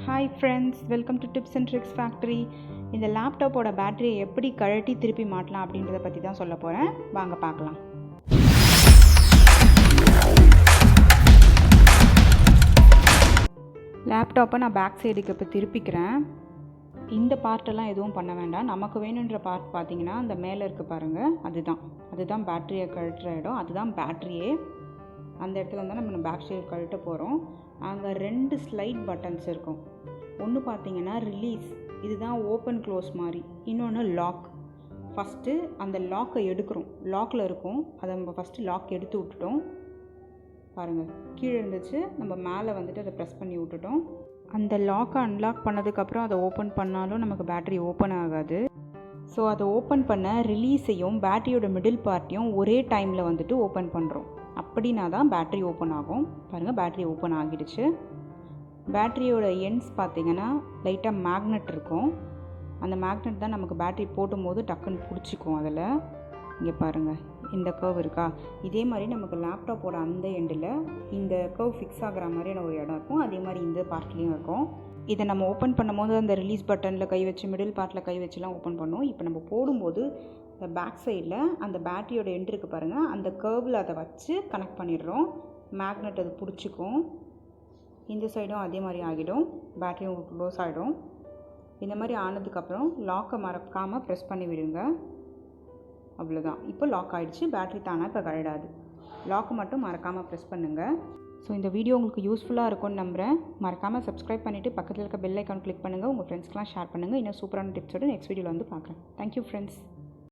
Hi friends, welcome to tips and tricks factory. இந்த லேப்டாப்போட பேட்டரியை எப்படி கழட்டி திருப்பி மாட்டலாம் அப்படின்றத பற்றி தான் சொல்ல போகிறேன். வாங்க பார்க்கலாம். லேப்டாப்பை நான் பேக் சைடுக்கு இப்போ திருப்பிக்கிறேன். இந்த பார்ட்டெல்லாம் எதுவும் பண்ண வேண்டாம். நமக்கு வேணுன்ற பார்ட் பார்த்தீங்கன்னா அந்த மேலே இருக்குது பாருங்கள், அதுதான் பேட்டரியை கழட்டுற இடம், அதுதான் பேட்டரியே. அந்த இடத்துல தான் நம்ம பேக் சைடு கழட்ட போகிறோம். அங்கே 2 ஸ்லைட் பட்டன்ஸ் இருக்கும். ஒன்று பார்த்தீங்கன்னா ரிலீஸ், இதுதான் ஓப்பன் க்ளோஸ் மாதிரி. இன்னொன்று லாக். ஃபஸ்ட்டு அந்த லாக்கை எடுக்கிறோம், லாக்கில் இருக்கும், அதை நம்ம ஃபஸ்ட்டு லாக் எடுத்து விட்டுட்டோம் பாருங்கள், கீழே இருந்துச்சு, நம்ம மேலே வந்துட்டு அதை ப்ரெஸ் பண்ணி விட்டுட்டோம். அந்த லாக்கை அன்லாக் பண்ணதுக்கப்புறம் அதை ஓப்பன் பண்ணாலும் நமக்கு பேட்டரி ஓப்பன் ஆகாது. ஸோ அதை ஓப்பன் பண்ண ரிலீஸையும் பேட்டரியோட மிடில் பார்ட்டையும் ஒரே டைமில் வந்துட்டு ஓப்பன் பண்ணுறோம். அப்படின்னா தான் பேட்ரி ஓப்பன் ஆகும். பாருங்கள், பேட்ரி ஓப்பன் ஆகிடுச்சு. பேட்டரியோட எண்ட்ஸ் பார்த்திங்கன்னா லைட்டாக மேக்னெட் இருக்கும். அந்த மேக்னெட் தான் நமக்கு பேட்டரி போடும் போது டக்குன்னு பிடிச்சிக்கும். அதில் இங்கே பாருங்கள், இந்த கர்வ் இருக்கா, இதே மாதிரி நமக்கு லேப்டாப்போட அந்த எண்டில் இந்த கர்வ் ஃபிக்ஸ் ஆகிற மாதிரியான ஒரு இடம் இருக்கும். அதே மாதிரி இந்த பார்ட்லேயும் இருக்கும். இதை நம்ம ஓப்பன் பண்ணும்போது அந்த ரிலீஸ் பட்டனில் கை வச்சு மிடில் பார்ட்டில் கை வச்சுலாம் ஓப்பன் பண்ணுவோம். இப்போ நம்ம போடும்போது இந்த பேக் சைடில் அந்த பேட்டரியோட எண்ட் இருக்குது பாருங்கள், அந்த கர்வில் அதை வச்சு கனெக்ட் பண்ணிடுறோம். மேக்னெட் அது பிடிச்சிக்கும். இந்த சைடும் அதே மாதிரி ஆகிடும், பேட்டரியும் க்ளோஸ் ஆகிடும். இந்த மாதிரி ஆனதுக்கப்புறம் லாக்கை மறக்காமல் ப்ரெஸ் பண்ணி விடுங்க. அவ்வளோதான், இப்போ லாக் ஆகிடுச்சு. பேட்டரி தானாக இப்போ கழடாது. லாக்கை மட்டும் மறக்காமல் ப்ரெஸ் பண்ணுங்கள். ஸோ இந்த வீடியோ உங்களுக்கு யூஸ்ஃபுல்லாக இருக்கும்னு நம்புகிறேன். மறக்காமல் சப்ஸ்கிரைப் பண்ணிவிட்டு பக்கத்தில் இருக்க பெல் ஐக்கான் கிளிக் பண்ணுங்கள். உங்கள் ஃப்ரெண்ட்ஸ்க்கெலாம் ஷேர் பண்ணுங்கள். இன்னும் சூப்பரான டிப்ஸோடு நெக்ஸ்ட் வீடியோவில் வந்து பார்க்குறேன். Thank you friends.